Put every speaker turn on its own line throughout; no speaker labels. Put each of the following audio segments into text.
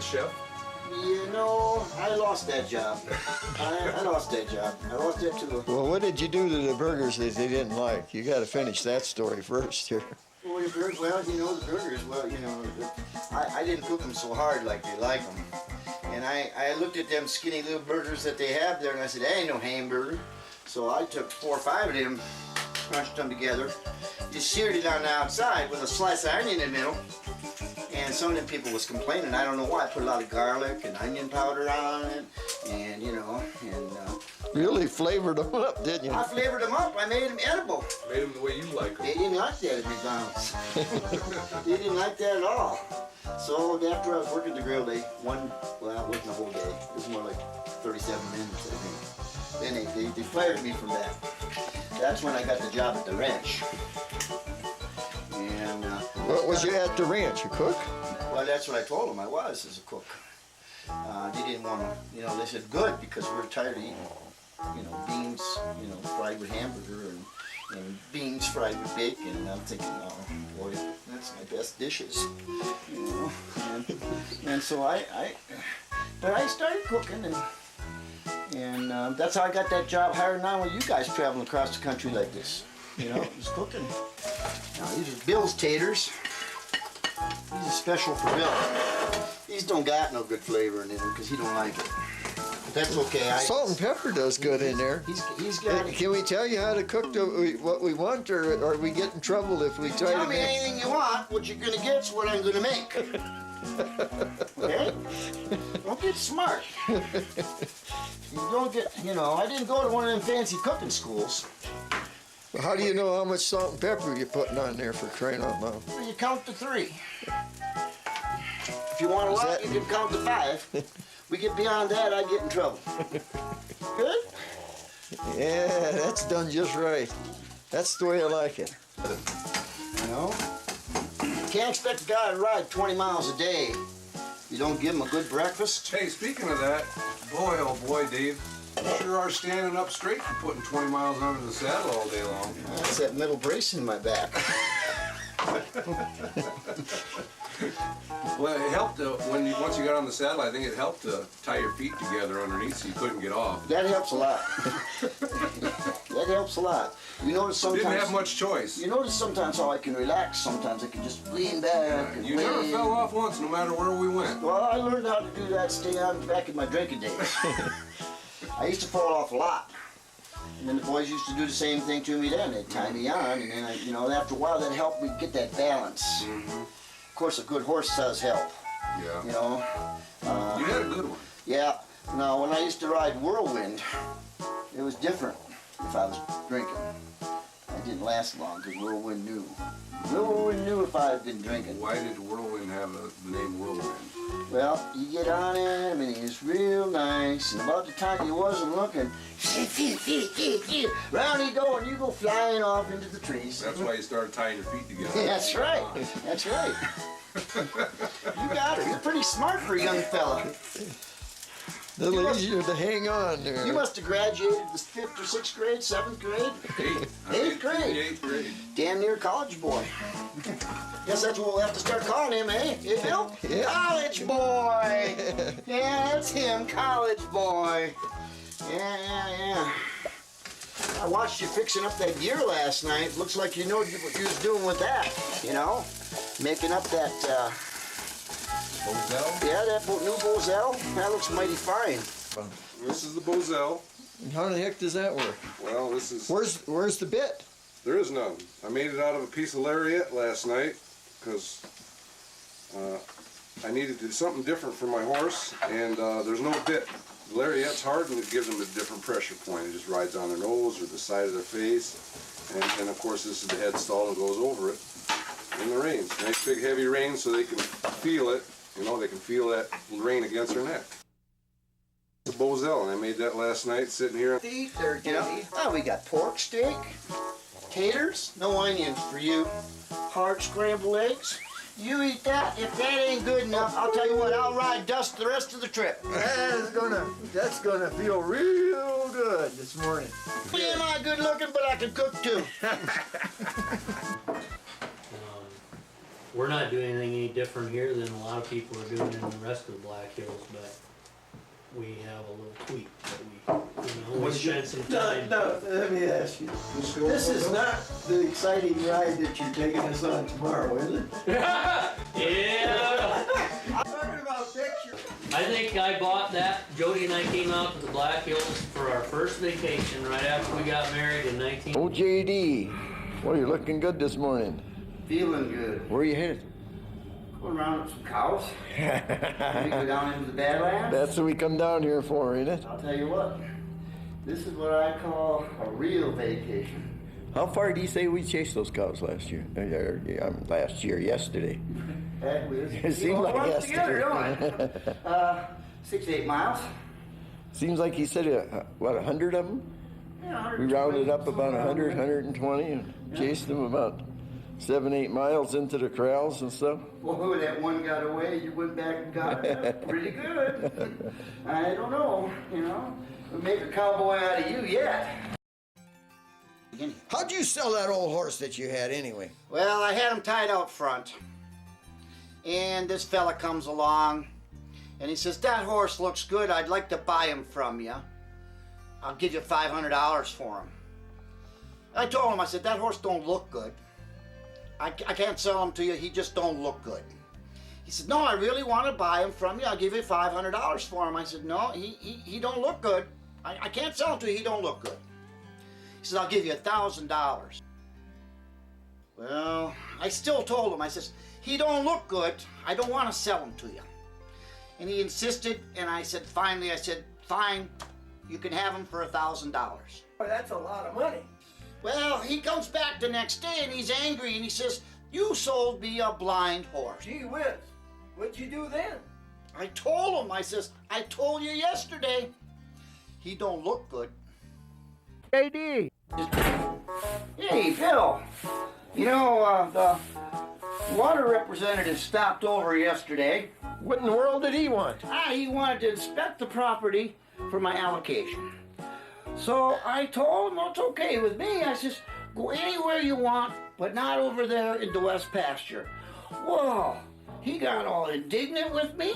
chef?
You know, I lost that job. I lost that job. I lost it too.
Well, what did you do to the burgers that they didn't like? You got to finish that story first here.
Well, the burgers, the burgers, I didn't cook them so hard like they like them. And I looked at them skinny little burgers that they have there, and I said, that ain't no hamburger. So I took 4 or 5 of them, crunched them together, just seared it on the outside with a slice of onion in the middle. And some of them people was complaining. I don't know why. I put a lot of garlic and onion powder on it, and
Really flavored them up, didn't you?
I flavored them up. I made them edible.
Made them the way you like them.
They didn't like that at McDonald's. They didn't like that at all. So after I was working the grill, it wasn't the whole day. It was more like 37 minutes, I think. Then they fired me from that. That's when I got the job at the ranch. And
What was you at the ranch, a cook?
well, that's what I told them I was as a cook. They didn't want to, they said good because we were tired of eating, beans, fried with hamburger and beans fried with bacon. And I'm thinking, oh boy, that's my best dishes, And so I started cooking and that's how I got that job hired on with you guys traveling across the country like this. Just cooking. Now these are Bill's taters. These are special for Bill. These don't got no good flavor in them because he don't like it. But that's okay.
Salt and pepper does good in there.
He's got it.
Can we tell you how to cook what we want, or are we get in trouble if we try
Tell
to
me
make?
anything you want. What you're gonna get's what I'm gonna make. Okay? Don't get smart. You don't get. I didn't go to one of them fancy cooking schools.
How do you know how much salt and pepper you're putting on there, for crying out loud?
Well, you count to 3. If you want a lot, you can count to 5. We get beyond that, I get in trouble. Good?
Yeah, that's done just right. That's the way I like it.
Can't expect a guy to ride 20 miles a day. You don't give him a good breakfast.
Hey, speaking of that, boy, oh boy, Dave, you sure are standing up straight for putting 20 miles under the saddle all day long.
That's that middle brace in my back.
Well, it helped once you got on the saddle. I think it helped to tie your feet together underneath so you couldn't get off.
That helps a lot. That helps a lot. You notice sometimes.
Didn't have much choice.
You notice sometimes how I can relax. Sometimes I can just lean back. And
You never fell off once, no matter where we went.
Well, I learned how to do that back in my drinking days. I used to fall off a lot. And then the boys used to do the same thing to me then. They'd tie me on, and then after a while that helped me get that balance.
Mm-hmm.
Of course, a good horse does help.
Yeah.
You
had a good one.
Yeah. Now, when I used to ride Whirlwind, it was different if I was drinking. I didn't last long because Whirlwind knew. Whirlwind knew if I had been drinking.
Why did Whirlwind have the name Whirlwind?
Well, you get on him and he's real nice, and about the time he wasn't looking, round he go and you go flying off into the trees.
That's why you started tying your feet together.
That's right. That's right. You got it. You're pretty smart for a young fella.
A little easier to hang on there.
You must have graduated the 5th or 6th grade, 7th grade? 8th grade.
8th grade.
Damn near college boy. Guess that's what we'll have to start calling him, eh? Yeah, Bill?
Yeah.
College boy. Yeah, that's him, college boy. Yeah. I watched you fixing up that gear last night. Looks like you know what you was doing with that, Making up that,
Bozell?
yeah, that new Bozell. That looks mighty fine.
This is the Bozell.
How the heck does that work?
Well, this is...
Where's the bit?
There is none. I made it out of a piece of lariat last night because I needed to do something different for my horse, and there's no bit. The lariat's hard and it gives them a different pressure point. It just rides on their nose or the side of their face, and of course this is the head stall and goes over it in the reins. Nice big heavy reins so they can feel it. They can feel that rein against their neck. It's a Bozell, and I made that last night sitting here.
Oh, we got pork steak, taters, no onions for you, hard scrambled eggs. You eat that. If that ain't good enough, I'll tell you what, I'll ride dust the rest of the trip.
That's gonna feel real good this morning.
Am I good looking, but I can cook too.
we're not doing anything any different here than a lot of people are doing in the rest of the Black Hills, but we have a little tweak that we spend some time.
No, let me ask you. This is not the exciting ride that you're taking us on tomorrow, is it?
Yeah!
I'm talking about pictures.
I think I bought that. Jody and I came out to the Black Hills for our first vacation right after we got married in 19...
Oh, JD. Well, you're looking good this morning.
Feeling good.
Where are you headed?
Going around with some cows. We go down into the Badlands.
That's what we come down here for, ain't it?
I'll tell you what. This is what I call a real vacation.
How far do you say we chased those cows last year? Yesterday. It seemed like yesterday.
6 to 8 miles.
Seems like he said, 100 of them?
Yeah,
We rounded up about 100, 120 and chased them about 7, 8 miles into the corrals and stuff.
Boy, that one got away. You went back and got it. Pretty good. I don't know, we'll make a cowboy out of you yet.
How'd you sell that old horse that you had anyway?
Well, I had him tied out front. And this fella comes along and he says, that horse looks good. I'd like to buy him from you. I'll give you $500 for him. I told him, I said, that horse don't look good. I can't sell him to you. He just don't look good. He said, no, I really want to buy him from you. I'll give you $500 for him. I said, no, he don't look good. I can't sell him to you. He don't look good. He says, I'll give you $1,000. Well, I still told him, I says, he don't look good. I don't want to sell him to you. And he insisted, and I said, finally, I said, fine, you can have him for $1,000.
Well, that's a lot of money.
Well, he comes back the next day and he's angry and he says, you sold me a blind horse.
Gee whiz, what'd you do then?
I told him, I says, I told you yesterday. He don't look good.
JD.
Hey, Phil. The water representative stopped over yesterday.
What in the world did he want?
He wanted to inspect the property for my allocation. So I told him, it's okay with me. I says, go anywhere you want, but not over there in the West Pasture. Whoa, he got all indignant with me,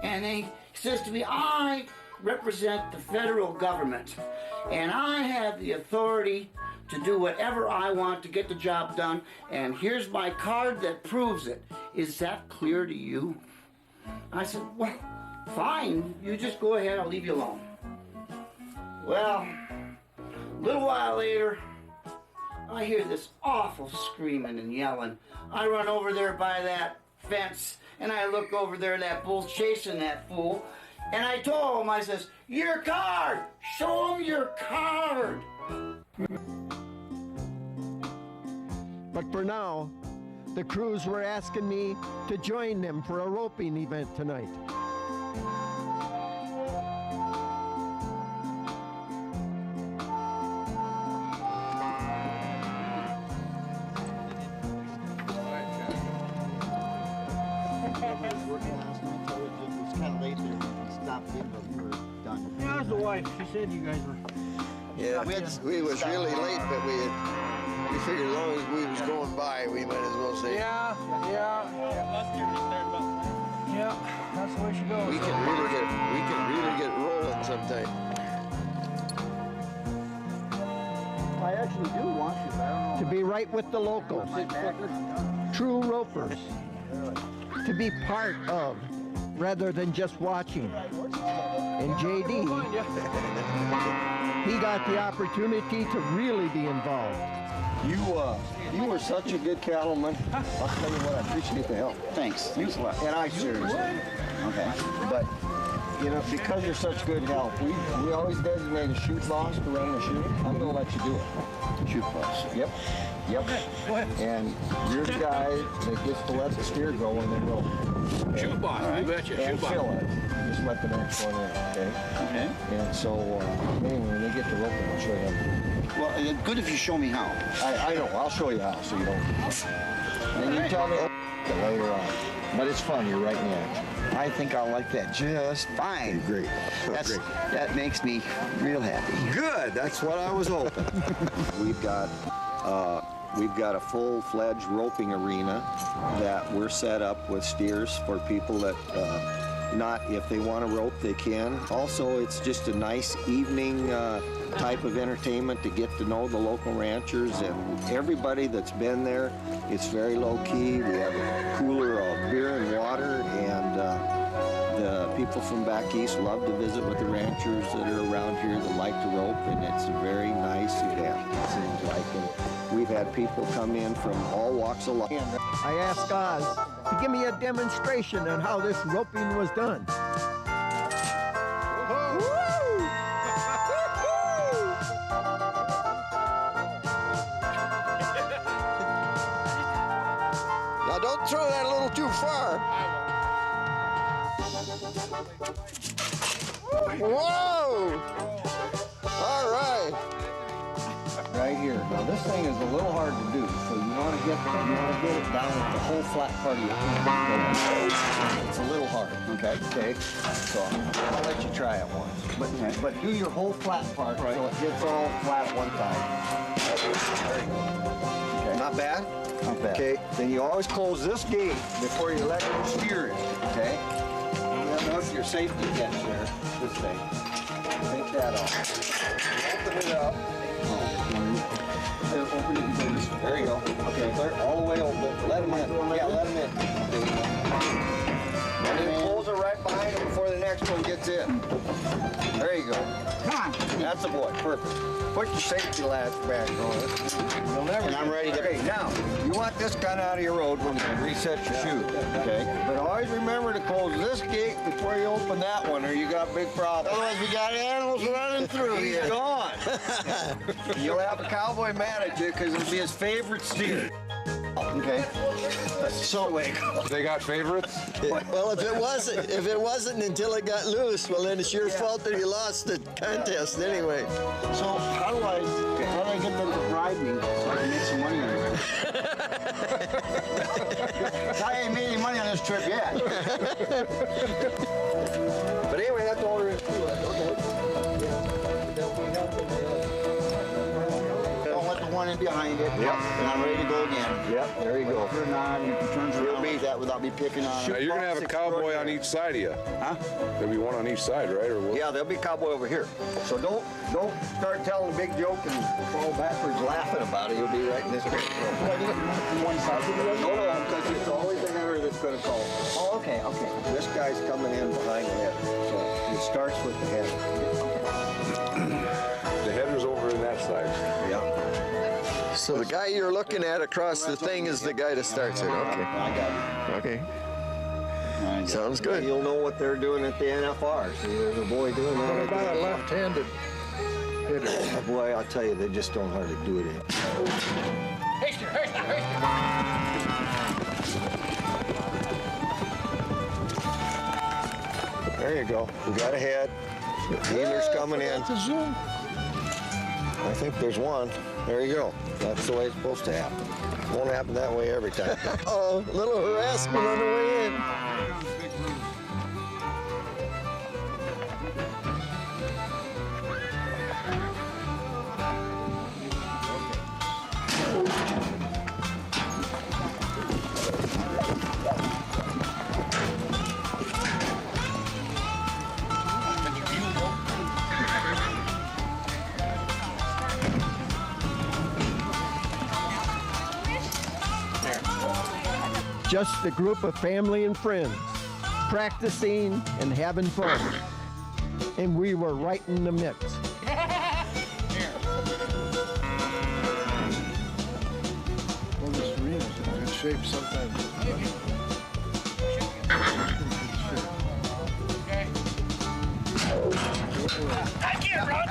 and he says to me, I represent the federal government, and I have the authority to do whatever I want to get the job done, and here's my card that proves it. Is that clear to you? I said, well, fine, you just go ahead, I'll leave you alone. Well, a little while later, I hear this awful screaming and yelling. I run over there by that fence, and I look over there, and that bull's chasing that fool. And I told him, I says, your card! Show him your card!
But for now, the crews were asking me to join them for a roping event tonight.
Yeah, it was the wife. She said you guys were.
Yeah, we was really late, but we figured as long as we was going by, we might as well say.
Yeah, that's the way she goes.
We can really get rolling sometime.
I actually do want you, but I don't know.
To be right with the locals, true ropers, to be part of, rather than just watching. And JD, he got the opportunity to really be involved.
You were such a good cattleman. I'll tell you what, I appreciate the help.
Thanks.
Thanks a lot. And I seriously.
Okay.
But, because you're such good help, we always designate a shoot boss to run the shoot. I'm going to let you do it. Shoot boss. Yep.
Okay, go ahead.
And you're the guy that gets to let the steer go and then roll. Okay?
Shoot boss, you betcha.
And
Shoot boss.
fill it. Just let the next one in, okay?
Okay.
And so, anyway, when they get to roping, I'll show you how to do it.
Well, good if you show me how.
I know. I'll show you how so you don't. And you tell me later on. But it's fun. You're right in the action.
I think I'll like that just fine.
Great.
That makes me real happy.
Good. That's what I was hoping. We've got we've got a full-fledged roping arena that we're set up with steers for people that if they want to rope, they can. Also, it's just a nice evening type of entertainment to get to know the local ranchers and everybody that's been there. It's very low-key. We have a cooler of beer and water, and the people from back east love to visit with the ranchers that are around here that like to rope, and it's a very nice event, it seems like. And we've had people come in from all walks of life.
I asked Oz to give me a demonstration on how this roping was done.
Now don't throw that a little too far. Whoa! All right.
Right here. Now this thing is a little hard to do, so you want to get it down with the whole flat part of your hand. It's a little hard. Okay. Okay. So I'll let you try it once, but do your whole flat part so it gets all flat one time. There you go. Okay. Not bad. Not bad. Okay. Then you always close this gate before you let your steer in. Okay. Notice your safety catch there. This thing. Take that off. Open it up. Open it. There you go. Okay, clear all the way open. Let him in. Yeah, let him in. And then close it right behind him before the next one gets in. There you go. Come on. That's the boy. Perfect. Put your safety latch back on it. And I'm ready to. Okay, now, you want this kind of out of your road when you reset your chute. Okay? But always remember to close this gate before you open that one, or you got big problems. Otherwise, we got animals running through. He's gone. You'll have a cowboy mad at you because it'll be his favorite steer. Okay. So
They got favorites?
Well, if it wasn't until it got loose, well then it's your fault that you lost the contest anyway.
So how do I get them to bribe me so I can make some money on it? I ain't made any money on this trip yet. But anyway, that's all there is to it. Don't let the one in behind it. Yep. And I'm ready to go again. Yep. There you go. Turn on. You can turn around like that without me picking on.
Now, you're gonna have a cowboy on each side of you.
Huh?
There'll be one on each side, right? Or what?
Yeah, there'll be a cowboy over here. So don't start telling a big joke and fall backwards laughing about it. You'll be right in this way. From one side to the other? No, because it's always the header that's going to call. Oh, okay, okay. This guy's coming in behind the header. So it starts with the header.
The header's over in that side.
Yeah.
So the guy you're looking at across the thing is the guy that starts it. Okay.
I got it.
Okay. Sounds good.
You'll know what they're doing at the NFR. See, there's a boy doing that.
What about a left-handed hitter?
Boy, I'll tell you, they just don't hardly do it. There you go. We got a head. The dealer's coming in.
That's a zoom.
I think there's one. There you go. That's the way it's supposed to happen. Won't happen that way every time.
Oh, a little harassment on the way in.
Just a group of family and friends, practicing and having fun. And we were right in the mix.
Well, this arena's in good shape sometimes.
I can't run.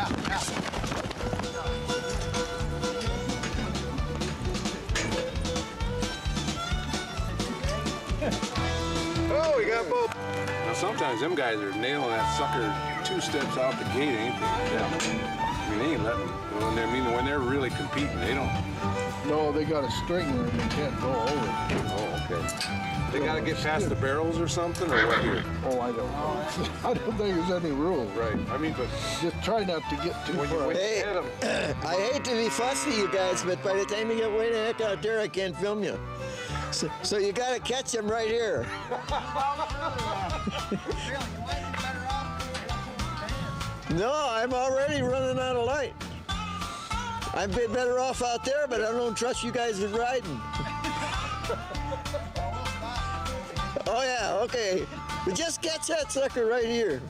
Oh, we got both.
Now, sometimes them guys are nailing that sucker 2 steps out the gate, ain't they? Yeah. I mean, they ain't letting, when they're really competing, they don't.
No, they got a stringer and they can't go over.
Oh, okay. They gotta get past the barrels or something, or what here?
Oh, I don't know. I don't think there's any rule.
Right, I mean, but
Just try not to get too far.
Hey, I hate to be fussy, you guys, but by the time you get way the heck out there, I can't film you. So you gotta catch him right here. No, I'm already running out of light. I'd be better off out there, but I don't trust you guys with riding. Oh yeah, okay. But just catch that sucker right here.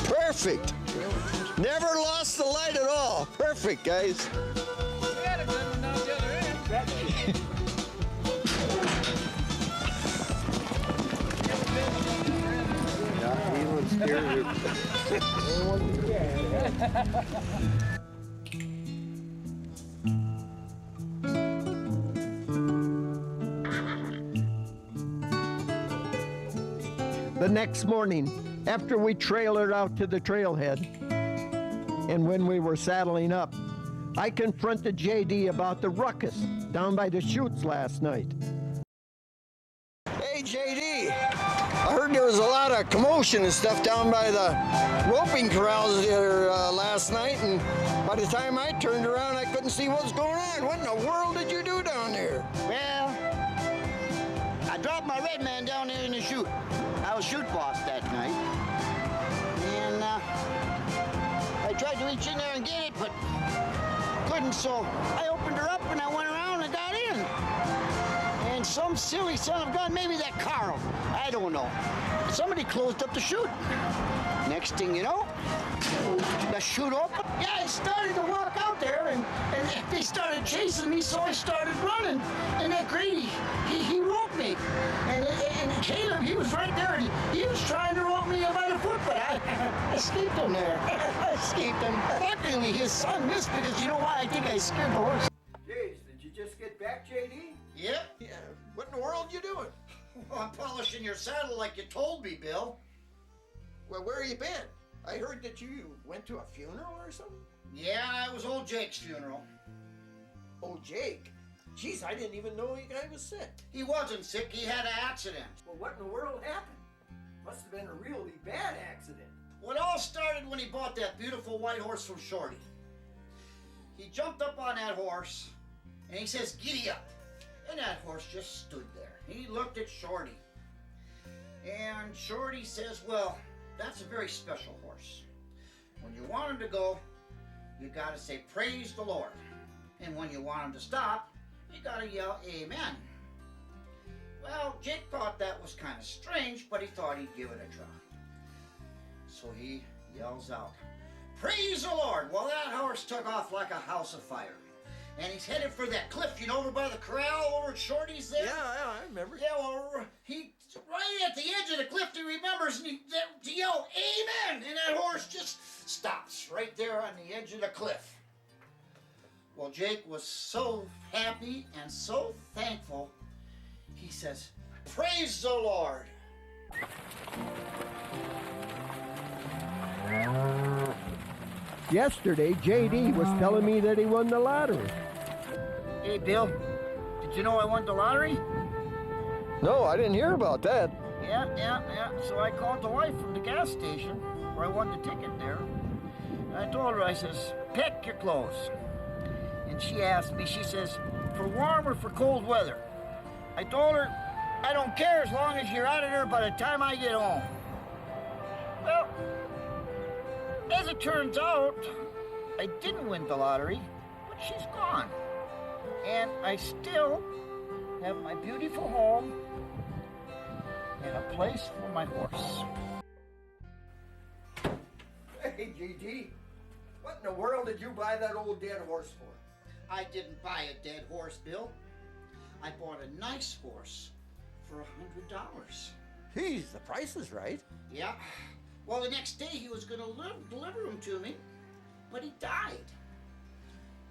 Perfect. Never lost the light at all. Perfect, guys.
We had a good one down the other end.
The next morning, after we trailered out to the trailhead, and when we were saddling up, I confronted JD about the ruckus down by the chutes last night.
Hey, JD. I heard there was a lot of commotion and stuff down by the roping corrals there last night, and by the time I turned around, I couldn't see what was going on. What in the world did you do down there?
Well, I dropped my red man down there in the chute. I was chute boss that night. And I tried to reach in there and get it, but couldn't, so I opened her up and I went around and got in. And some silly son of a gun, maybe that Carl, I don't know. Somebody closed up the chute. Next thing you know, the chute opened. Yeah, I started to walk out there, and they started chasing me, so I started running. And that Grady, he roped me. And Caleb, he was right there, and he was trying to rope me by the foot, but I escaped him there. I escaped him. Luckily, his son missed because you know why? I think I scared the horse.
Jeez, did you just get back, JD?
Yep.
Yeah, what in the world you doing?
Well, I'm polishing your saddle like you told me, Bill.
Well, where you been? I heard that you went to a funeral or something.
Yeah, it was old Jake's funeral.
Oh, Jake. Jeez, I didn't even know you guy was sick.
He wasn't sick, he had an accident.
Well, what in the world happened? Must have been a really bad accident.
Well, it all started when he bought that beautiful white horse from Shorty. He jumped up on that horse, and he says, "Giddy up." And that horse just stood there. He looked at Shorty. And Shorty says, "Well, that's a very special horse. When you want him to go, you gotta say, 'Praise the Lord.' And when you want him to stop, you gotta yell, 'Amen.'" Well, Jake thought that was kind of strange, but he thought he'd give it a try. So he yells out, "Praise the Lord!" Well, that horse took off like a house of fire. And he's headed for that cliff, you know, over by the corral over at Shorty's there.
Yeah, I remember.
Yeah, well, he right at the edge of the cliff, he remembers and he to yell, "Amen!" And that horse just stops right there on the edge of the cliff. Well, Jake was so happy and so thankful, he says, "Praise the Lord."
Yesterday, JD was telling me that he won the lottery.
Hey, Bill, did you know I won the lottery?
No, I didn't hear about that.
Yeah. So I called the wife from the gas station where I won the ticket there. And I told her, I says, "Pick your clothes." And she asked me, she says, "For warm or for cold weather?" I told her, "I don't care as long as you're out of there by the time I get home." Well, as it turns out, I didn't win the lottery, but she's gone. And I still have my beautiful home and a place for my horse.
Hey, JD, what in the world did you buy that old dead horse for?
I didn't buy a dead horse, Bill. I bought a nice horse for $100.
Geez, the price is right.
Yeah. Well, the next day he was going to deliver him to me, but he died.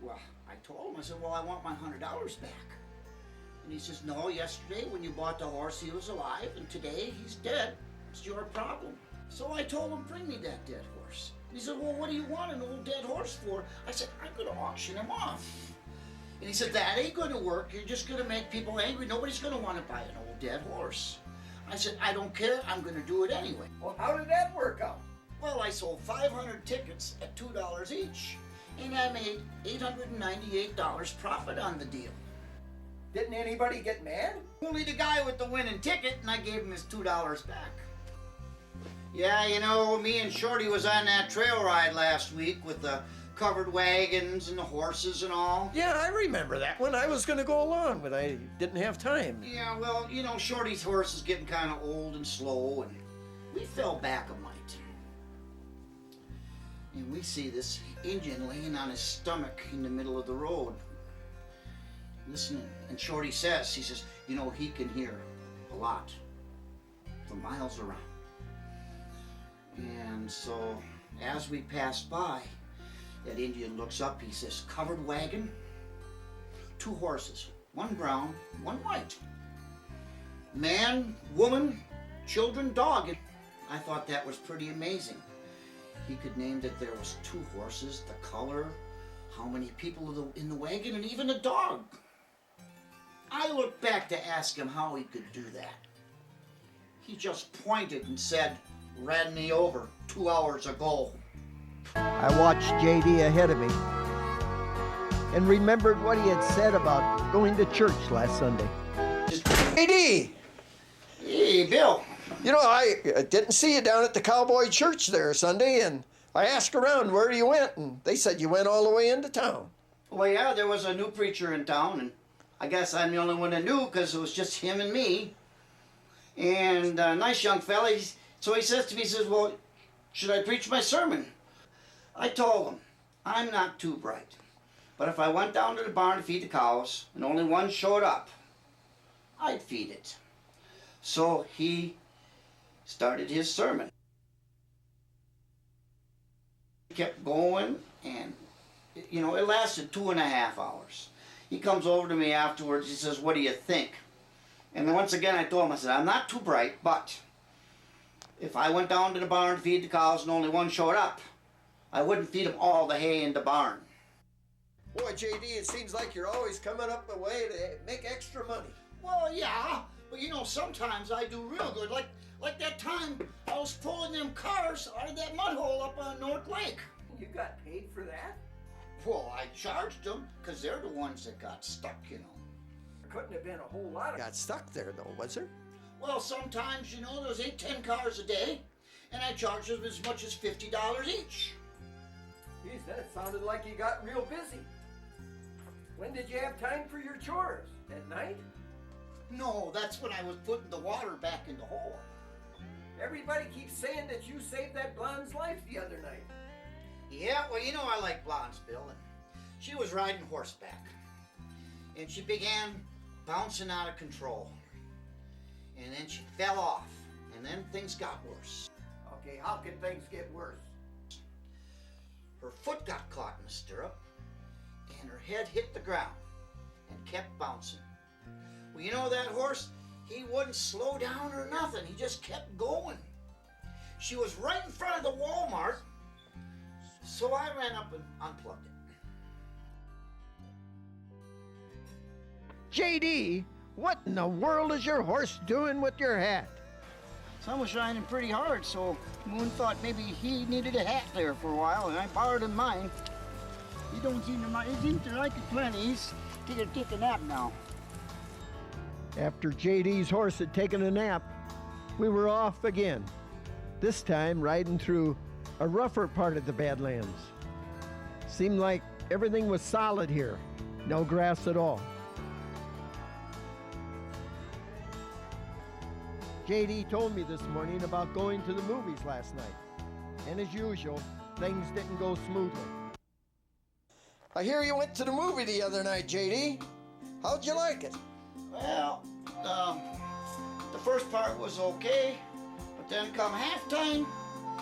Well, I told him, I said, well, I want my $100 back. And he says, no, yesterday when you bought the horse, he was alive, and today he's dead. It's your problem. So I told him, bring me that dead horse. And he said, well, what do you want an old dead horse for? I said, I'm going to auction him off. And he said, that ain't going to work. You're just going to make people angry. Nobody's going to want to buy an old dead horse. I said, I don't care. I'm going to do it anyway.
Well, how did that work out?
Well, I sold 500 tickets at $2 each, and I made $898 profit on the deal.
Didn't anybody get mad?
Only the guy with the winning ticket, and I gave him his $2 back. Yeah, you know, me and Shorty was on that trail ride last week with the covered wagons and the horses and all.
Yeah, I remember that one. I was going to go along, but I didn't have time.
Yeah, well, you know, Shorty's horse is getting kind of old and slow, and we fell back a mite. And we see this Indian laying on his stomach in the middle of the road, listening. And Shorty says, he says, you know, he can hear a lot for miles around. And so, as we passed by, that Indian looks up, he says, covered wagon, 2 horses, 1 brown, 1 white. Man, woman, children, dog. I thought that was pretty amazing. He could name that there was 2 horses, the color, how many people in the wagon, and even a dog. I looked back to ask him how he could do that. He just pointed and said, ran me over 2 hours ago.
I watched JD ahead of me and remembered what he had said about going to church last Sunday.
JD,
Hey, Bill.
you know, I didn't see you down at the Cowboy Church there Sunday, and I asked around where you went, and they said you went all the way into town.
Well, yeah, there was a new preacher in town, and I guess I'm the only one that knew because it was just him and me. And a nice young fella. So he says to me, he says, well, should I preach my sermon? I told him, I'm not too bright. But if I went down to the barn to feed the cows and only one showed up, I'd feed it. So he started his sermon. He kept going, and, you know, it lasted 2.5 hours. He comes over to me afterwards, he says, what do you think? And then once again I told him, I said, I'm not too bright, but if I went down to the barn to feed the cows and only one showed up, I wouldn't feed them all the hay in the barn.
Boy, JD, it seems like you're always coming up a way to make extra money.
Well, yeah, but you know, sometimes I do real good. Like that time I was pulling them cars out of that mud hole up on North Lake.
You got paid for that?
Well, I charged them, because they're the ones that got stuck, you know.
Couldn't have been a whole lot of...
Got stuck there, though, was there?
Well, sometimes, you know, there's 8-10 cars a day, and I charge them as much as $50 each.
Geez, that sounded like you got real busy. When did you have time for your chores? At night?
No, that's when I was putting the water back in the hole.
Everybody keeps saying that you saved that blonde's life the other night.
Yeah, well, you know I like blondes, Bill, and she was riding horseback, and she began bouncing out of control, and then she fell off, and then things got worse.
Okay, how can things get worse?
Her foot got caught in the stirrup, and her head hit the ground, and kept bouncing. Well, you know that horse, he wouldn't slow down or nothing, he just kept going. She was right in front of the Walmart, so I ran up and unplugged it.
JD, what in the world is your horse doing with your hat?
Sun was shining pretty hard, so Moon thought maybe he needed a hat there for a while, and I borrowed him mine. He don't seem to mind. He seems to like it plenty. He's taking a nap now.
After JD's horse had taken a nap, we were off again, this time riding through a rougher part of the Badlands. Seemed like everything was solid here, no grass at all. JD told me this morning about going to the movies last night, and as usual, things didn't go smoothly.
I hear you went to the movie the other night, JD. How'd you like it?
Well, the first part was okay, but then come halftime,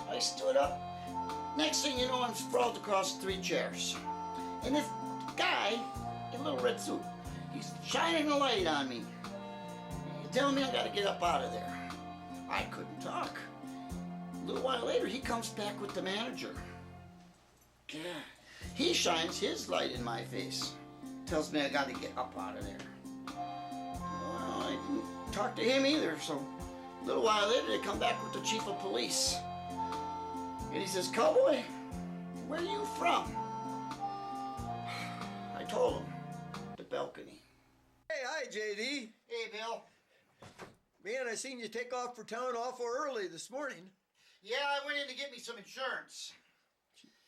I stood up. Next thing you know, I'm sprawled across 3 chairs. And guy in a little red suit. He's shining a light on me. He's telling me I gotta get up out of there. I couldn't talk. A little while later, he comes back with the manager. Yeah. He shines his light in my face. Tells me I gotta get up out of there. Well, I didn't talk to him either, so a little while later, they come back with the chief of police. And he says, "Cowboy, where are you from?" I told him, the balcony.
Hey, hi, JD.
Hey, Bill.
Man, I seen you take off for town awful early this morning.
Yeah, I went in to get me some insurance.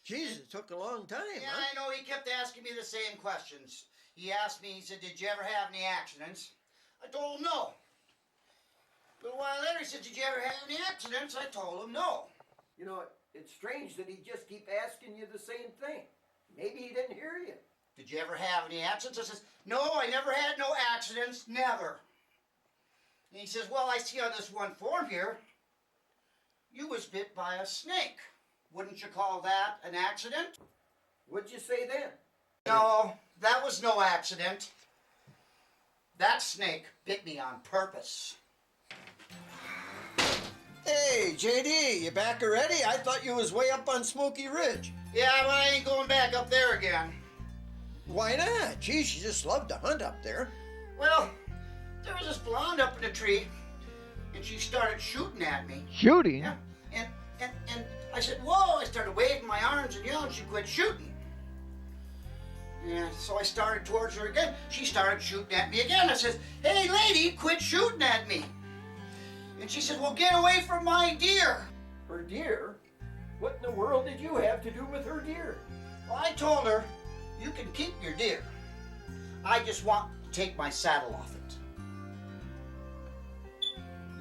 Jeez, it took a long time,
Yeah,
huh?
I know. He kept asking me the same questions. He asked me, he said, "Did you ever have any accidents?" I told him no. A little while later, he said, "Did you ever have any accidents?" I told him no.
You know, it's strange that he just keep asking you the same thing. Maybe he didn't hear you.
"Did you ever have any accidents?" I says, "No, I never had no accidents, never." And he says, "Well, I see on this one form here, you was bit by a snake. Wouldn't you call that an accident?"
What'd you say then?
No, that was no accident. That snake bit me on purpose.
Hey, JD, you back already? I thought you was way up on Smoky Ridge.
Yeah, but I ain't going back up there again.
Why not? Geez, you just love to hunt up there.
Well, there was this blonde up in the tree, and she started shooting at me.
Shooting?
Yeah, and I said, "Whoa!" I started waving my arms and yelling. She quit shooting. Yeah, so I started towards her again. She started shooting at me again. I said, "Hey, lady, quit shooting at me." And she said, "Well, get away from my deer."
Her deer? What in the world did you have to do with her deer?
Well, I told her, "You can keep your deer. I just want to take my saddle off it."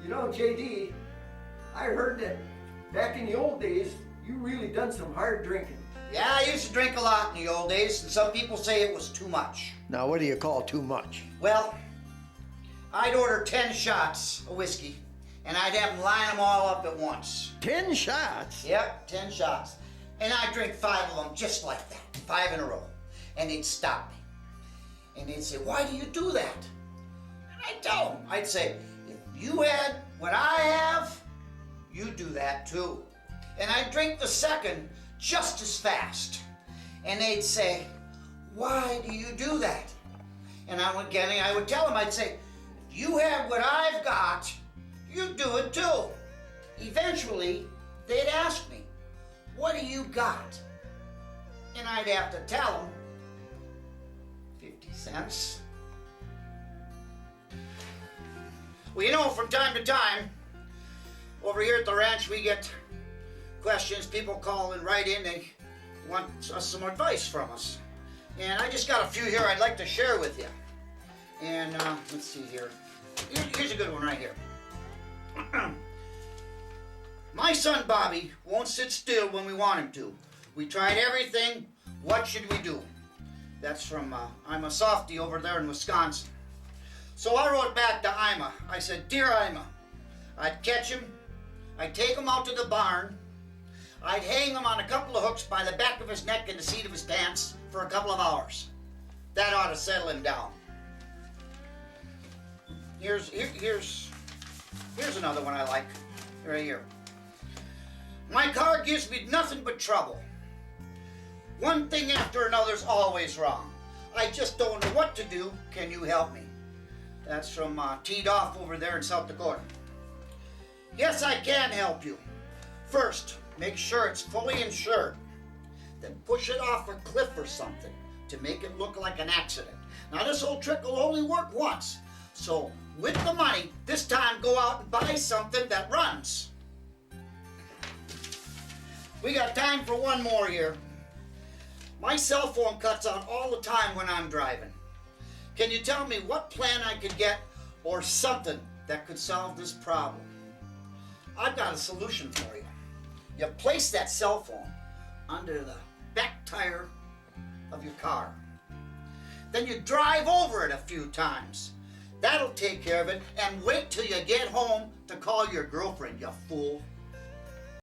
You know, JD, I heard that back in the old days, you really done some hard drinking.
Yeah, I used to drink a lot in the old days, and some people say it was too much.
Now, what do you call too much?
Well, I'd order 10 shots of whiskey, and I'd have them line them all up at once.
10 shots?
Yep, 10 shots. And I'd drink 5 of them just like that, 5 in a row. And they'd stop me. And they'd say, "Why do you do that?" And I'd tell them, I'd say, "If you had what I have, you do that too." And I'd drink the second just as fast. And they'd say, "Why do you do that?" And I would tell them, I'd say, "If you have what I've got, you do it too." Eventually, they'd ask me, "What do you got?" And I'd have to tell them, 50 cents. Well, you know, from time to time, over here at the ranch, we get questions. People call and write in. They want some advice from us. And I just got a few here I'd like to share with you. And let's see here. Here's a good one right here. "My son Bobby won't sit still when we want him to. We tried everything. What should we do?" That's from Ima Softy over there in Wisconsin. So I wrote back to Ima. I said, "Dear Ima, I'd catch him. I'd take him out to the barn. I'd hang him on a couple of hooks by the back of his neck and the seat of his pants for a couple of hours. That ought to settle him down." Here's another one I like, right here. "My car gives me nothing but trouble. One thing after another's always wrong. I just don't know what to do. Can you help me?" That's from Teed Off over there in South Dakota. "Yes, I can help you. First, make sure it's fully insured. Then push it off a cliff or something to make it look like an accident. Now, this old trick will only work once. So, with the money, this time go out and buy something that runs." We got time for one more here. "My cell phone cuts out all the time when I'm driving. Can you tell me what plan I could get or something that could solve this problem?" I've got a solution for you. You place that cell phone under the back tire of your car. Then you drive over it a few times. That'll take care of it, and wait till you get home to call your girlfriend, you fool.